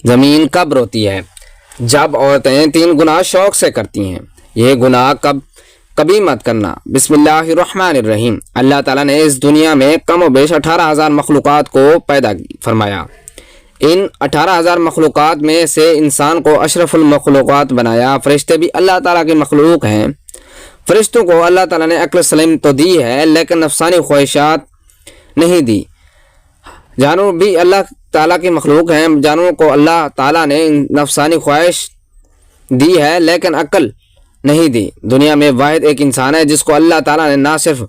زمین کب روتی ہے؟ جب عورتیں 3 گناہ شوق سے کرتی ہیں۔ یہ گناہ کبھی مت کرنا۔ بسم اللہ الرحمن الرحیم۔ اللہ تعالیٰ نے اس دنیا میں کم و بیش 18,000 مخلوقات کو پیدا فرمایا۔ ان 18,000 مخلوقات میں سے انسان کو اشرف المخلوقات بنایا۔ فرشتے بھی اللہ تعالیٰ کی مخلوق ہیں۔ فرشتوں کو اللہ تعالیٰ نے عقل سلیم تو دی ہے لیکن نفسانی خواہشات نہیں دی۔ جانور بھی اللہ تعالیٰ کی مخلوق ہیں۔ جانوروں کو اللہ تعالیٰ نے نفسانی خواہش دی ہے لیکن عقل نہیں دی۔ دنیا میں واحد ایک انسان ہے جس کو اللہ تعالیٰ نے نہ صرف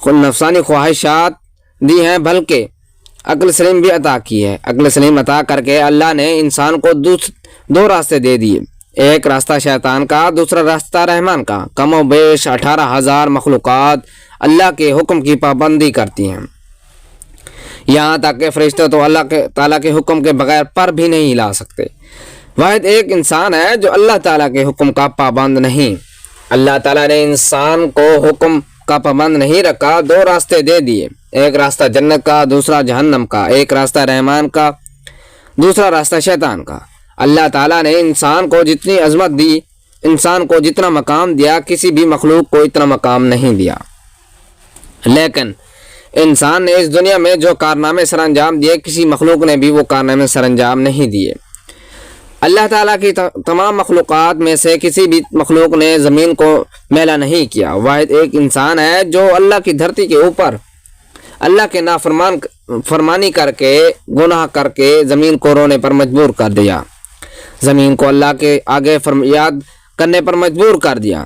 نفسانی خواہشات دی ہیں بلکہ عقل سلیم بھی عطا کی ہے۔ عقل سلیم عطا کر کے اللہ نے انسان کو 2 راستے دے دیے، ایک راستہ شیطان کا، دوسرا راستہ رحمان کا۔ کم و بیش 18,000 مخلوقات اللہ کے حکم کی پابندی کرتی ہیں، یہاں تک کہ فرشتے تو اللہ تعالیٰ کے حکم کے بغیر پر بھی نہیں ہلا سکتے۔ واحد ایک انسان ہے جو اللہ تعالیٰ کے حکم کا پابند نہیں۔ اللہ تعالیٰ نے انسان کو حکم کا پابند نہیں رکھا، 2 راستے دے دیے، ایک راستہ جنت کا، دوسرا جہنم کا، ایک راستہ رحمان کا، دوسرا راستہ شیطان کا۔ اللہ تعالیٰ نے انسان کو جتنی عظمت دی، انسان کو جتنا مقام دیا، کسی بھی مخلوق کو اتنا مقام نہیں دیا۔ لیکن انسان نے اس دنیا میں جو کارنامے سر انجام دیے، کسی مخلوق نے بھی وہ کارنامے سر انجام نہیں دیے۔ اللہ تعالیٰ کی تمام مخلوقات میں سے کسی بھی مخلوق نے زمین کو میلا نہیں کیا۔ واحد ایک انسان ہے جو اللہ کی دھرتی کے اوپر اللہ کے نافرمانی کر کے، گناہ کر کے زمین کو رونے پر مجبور کر دیا، زمین کو اللہ کے آگے یاد کرنے پر مجبور کر دیا۔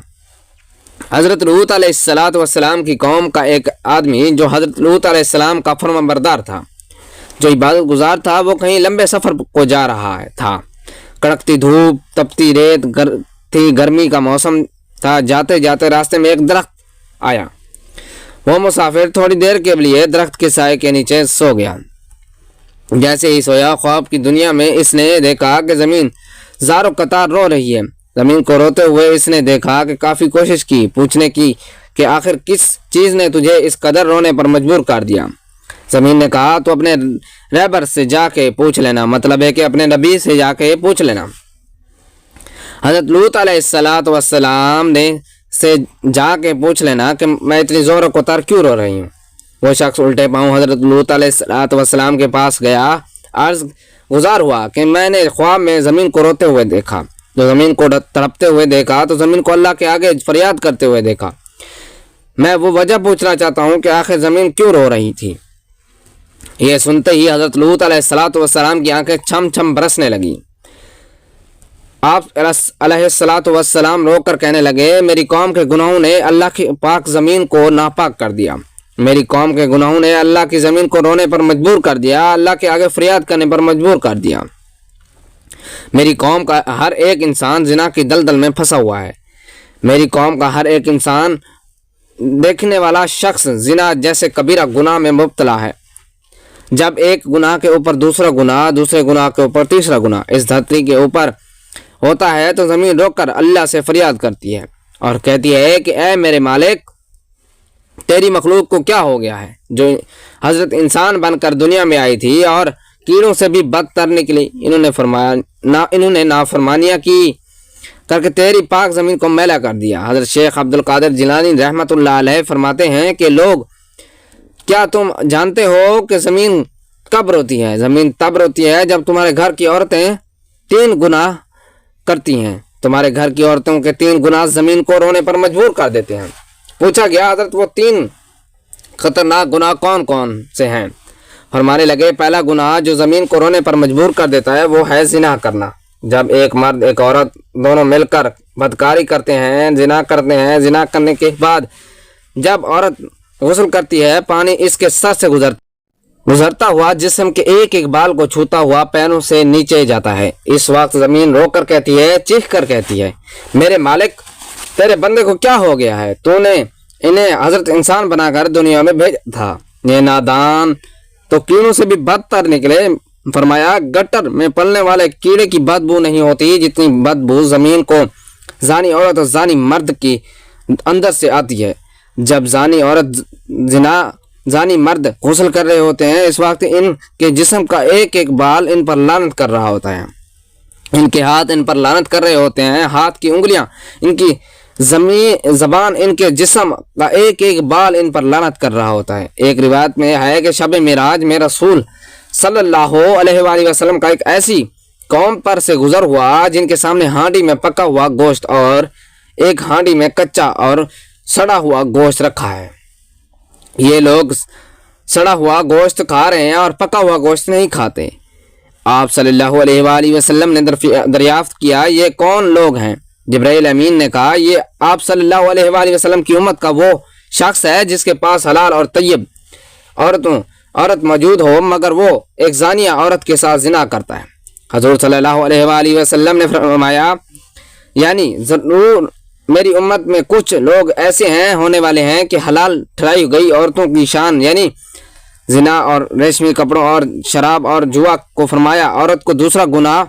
حضرت لوط علیہ السلام کی قوم کا ایک آدمی جو حضرت لوط علیہ السلام کا فرما بردار تھا، جو عبادت گزار تھا، وہ کہیں لمبے سفر کو جا رہا تھا۔ کڑکتی دھوپ، تپتی ریت تھی، گرمی کا موسم تھا۔ جاتے جاتے راستے میں ایک درخت آیا۔ وہ مسافر تھوڑی دیر کے لیے درخت کے سائے کے نیچے سو گیا۔ جیسے ہی سویا، خواب کی دنیا میں اس نے دیکھا کہ زمین زار و قطار رو رہی ہے۔ زمین کو روتے ہوئے اس نے دیکھا کہ کافی کوشش کی، پوچھنے کی کہ آخر کس چیز نے تجھے اس قدر رونے پر مجبور کر دیا۔ زمین نے کہا تو اپنے رہبر سے جا کے پوچھ لینا، مطلب ہے کہ اپنے نبی سے جا کے پوچھ لینا۔ حضرت لوط علیہ السلام نے سے جا کے پوچھ لینا کہ میں اتنی زور و قطار کیوں رو رہی ہوں۔ وہ شخص الٹے پاؤں حضرت لوط علیہ السلام کے پاس گیا، عرض گزار ہوا کہ میں نے خواب میں زمین کو روتے ہوئے دیکھا۔ جو زمین کو تڑپتے ہوئے دیکھا تو زمین کو اللہ کے آگے فریاد کرتے ہوئے دیکھا۔ میں وہ وجہ پوچھنا چاہتا ہوں کہ آخر زمین کیوں رو رہی تھی۔ یہ سنتے ہی حضرت لوط علیہ السلام کی آنکھیں چھم چھم برسنے لگیں۔ آپ علیہ السلام رو کر کہنے لگے، میری قوم کے گناہوں نے اللہ کی پاک زمین کو ناپاک کر دیا۔ میری قوم کے گناہوں نے اللہ کی زمین کو رونے پر مجبور کر دیا، اللہ کے آگے فریاد کرنے پر مجبور کر دیا۔ میری قوم کا ہر ایک انسان زنا کی دلدل میں پھنسا ہوا ہے۔ میری قوم کا ہر ایک انسان دیکھنے والا شخص زنا جیسے کبیرہ گناہ میں مبتلا ہے۔ جب ایک گناہ کے اوپر دوسرا گناہ، دوسرے گناہ کے اوپر تیسرا گناہ اس دھرتی کے اوپر ہوتا ہے تو زمین روک کر اللہ سے فریاد کرتی ہے اور کہتی ہے کہ اے میرے مالک، تیری مخلوق کو کیا ہو گیا ہے جو حضرت انسان بن کر دنیا میں آئی تھی اور کیڑوں سے بھی بدتر نکلی۔ انہوں نے نافرمانیاں کی کر کے تیری پاک زمین کو میلا کر دیا۔ حضرت شیخ عبد القادر جیلانی رحمۃ اللہ علیہ فرماتے ہیں کہ لوگ، کیا تم جانتے ہو کہ زمین کب روتی ہے؟ زمین تب روتی ہے جب تمہارے گھر کی عورتیں 3 گناہ کرتی ہیں۔ تمہارے گھر کی عورتوں کے 3 گناہ زمین کو رونے پر مجبور کر دیتے ہیں۔ پوچھا گیا، حضرت وہ 3 خطرناک گناہ کون کون سے ہیں؟ فرمانے لگے، پہلا گناہ جو زمین کو رونے پر مجبور کر دیتا ہے وہ ہے زنا کرنا۔ جب ایک مرد ایک عورت دونوں مل کر بدکاری کرتے ہیں، زنا کرتے ہیں، زنا کرنے کے بعد جب عورت غسل کرتی ہے، پانی اس کے سر سے گزرتا ہوا جسم کے ایک ایک بال کو چھوتا ہوا پیروں سے نیچے جاتا ہے۔ اس وقت زمین رو کر کہتی ہے، چیخ کر کہتی ہے، میرے مالک، تیرے بندے کو کیا ہو گیا ہے؟ تو نے انہیں حضرت انسان بنا کر دنیا میں بھیجا تھا۔ یہ نادان تو کیڑوں سے بھی بدتر نکلے۔ فرمایا، گٹر میں پلنے والے کیڑے کی بدبو نہیں ہوتی جتنی بدبو زمین کو زانی عورت اور زانی مرد کی اندر سے آتی ہے۔ جب زانی عورت زنا زانی مرد غسل کر رہے ہوتے ہیں اس وقت ان کے جسم کا ایک ایک بال ان پر لعنت کر رہا ہوتا ہے، ان کے ہاتھ ان پر لعنت کر رہے ہوتے ہیں، ہاتھ کی انگلیاں، ان کی زبان، ان کے جسم کا ایک ایک بال ان پر لعنت کر رہا ہوتا ہے۔ ایک روایت میں ہے کہ شب معراج میں رسول صلی اللہ علیہ وآلہ وسلم کا ایک ایسی قوم پر سے گزر ہوا جن کے سامنے ہانڈی میں پکا ہوا گوشت اور ایک ہانڈی میں کچا اور سڑا ہوا گوشت رکھا ہے۔ یہ لوگ سڑا ہوا گوشت کھا رہے ہیں اور پکا ہوا گوشت نہیں کھاتے۔ آپ صلی اللہ علیہ وآلہ وسلم نے دریافت کیا یہ کون لوگ ہیں؟ جبرائیل امین نے کہا یہ آپ صلی اللہ علیہ وآلہ وسلم کی امت کا وہ شخص ہے جس کے پاس حلال اور طیب عورت موجود ہو مگر وہ ایک زانیہ عورت کے ساتھ زنا کرتا ہے۔ حضور صلی اللہ علیہ وآلہ وسلم نے فرمایا یعنی ضرور میری امت میں کچھ لوگ ایسے ہونے والے ہیں کہ حلال ٹھہرائی گئی عورتوں کی شان یعنی زنا اور ریشمی کپڑوں اور شراب اور جوا کو فرمایا۔ عورت کو دوسرا گناہ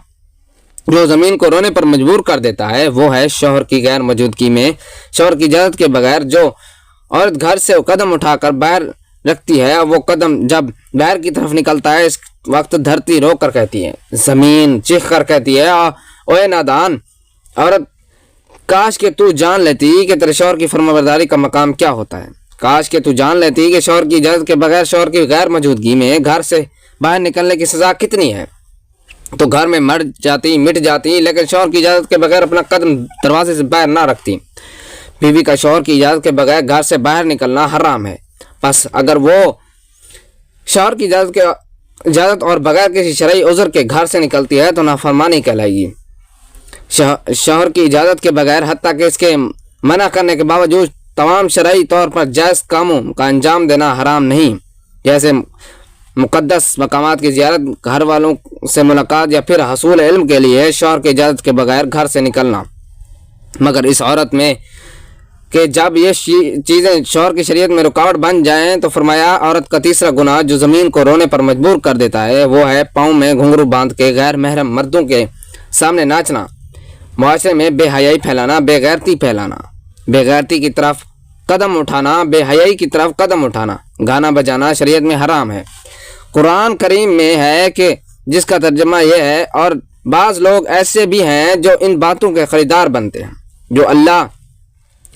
جو زمین کو رونے پر مجبور کر دیتا ہے وہ ہے شوہر کی غیر موجودگی میں شوہر کی اجازت کے بغیر جو عورت گھر سے قدم اٹھا کر باہر رکھتی ہے، وہ قدم جب باہر کی طرف نکلتا ہے اس وقت دھرتی رو کر کہتی ہے، زمین چیخ کر کہتی ہے اوے نادان عورت، کاش کہ تو جان لیتی کہ تیرے شوہر کی فرمانبرداری کا مقام کیا ہوتا ہے، کاش کہ تو جان لیتی کہ شوہر کی اجازت کے بغیر شوہر کی غیر موجودگی میں گھر سے باہر نکلنے کی سزا کتنی ہے، تو گھر میں مٹ جاتی لیکن شوہر کی اجازت کے بغیر اپنا قدم دروازے سے باہر نہ رکھتی۔ بیوی کا شوہر کی اجازت کے بغیر گھر سے باہر نکلنا حرام ہے، بس اگر وہ شوہر کی اجازت اور بغیر کسی شرعی عذر کے گھر سے نکلتی ہے تو نافرمانی کہلائے گی۔ شوہر کی اجازت کے بغیر حتیٰ کہ اس کے منع کرنے کے باوجود تمام شرعی طور پر جائز کاموں کا انجام دینا حرام نہیں، جیسے مقدس مقامات کی زیارت، گھر والوں سے ملاقات یا پھر حصول علم کے لیے شوہر کی اجازت کے بغیر گھر سے نکلنا۔ مگر اس عورت میں کہ جب یہ چیزیں شوہر کی شریعت میں رکاوٹ بن جائیں تو فرمایا عورت کا تیسرا گناہ جو زمین کو رونے پر مجبور کر دیتا ہے وہ ہے پاؤں میں گھنگرو باندھ کے غیر محرم مردوں کے سامنے ناچنا، معاشرے میں بے حیائی پھیلانا، بے غیرتی پھیلانا، بے غیرتی کی طرف قدم اٹھانا، بے حیائی کی طرف قدم اٹھانا، گانا بجانا شریعت میں حرام ہے۔ قرآن کریم میں ہے کہ جس کا ترجمہ یہ ہے اور بعض لوگ ایسے بھی ہیں جو ان باتوں کے خریدار بنتے ہیں جو اللہ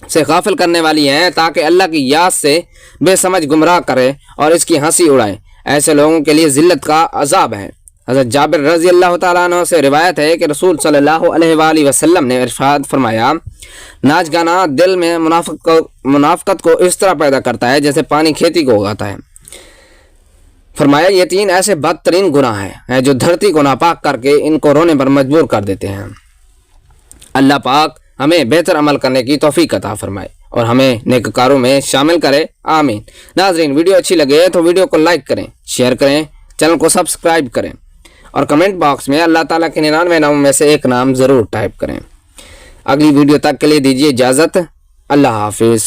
سے غافل کرنے والی ہیں تاکہ اللہ کی یاد سے بے سمجھ گمراہ کرے اور اس کی ہنسی اڑائے، ایسے لوگوں کے لیے ذلت کا عذاب ہے۔ حضرت جابر رضی اللہ تعالیٰ عنہ سے روایت ہے کہ رسول صلی اللہ علیہ وآلہ وسلم نے ارشاد فرمایا ناچ گانا دل میں منافقت کو اس طرح پیدا کرتا ہے جیسے پانی کھیتی کو اگاتا ہے۔ فرمایا یہ تین ایسے بدترین گناہ ہیں جو دھرتی کو ناپاک کر کے ان کو رونے پر مجبور کر دیتے ہیں۔ اللہ پاک ہمیں بہتر عمل کرنے کی توفیق عطا فرمائے اور ہمیں نیککاروں میں شامل کرے، آمین۔ ناظرین ویڈیو اچھی لگے تو ویڈیو کو لائک کریں، شیئر کریں، چینل کو سبسکرائب کریں اور کمنٹ باکس میں اللہ تعالیٰ کے 99 ناموں میں سے ایک نام ضرور ٹائپ کریں۔ اگلی ویڈیو تک کے لیے دیجیے اجازت، اللہ حافظ۔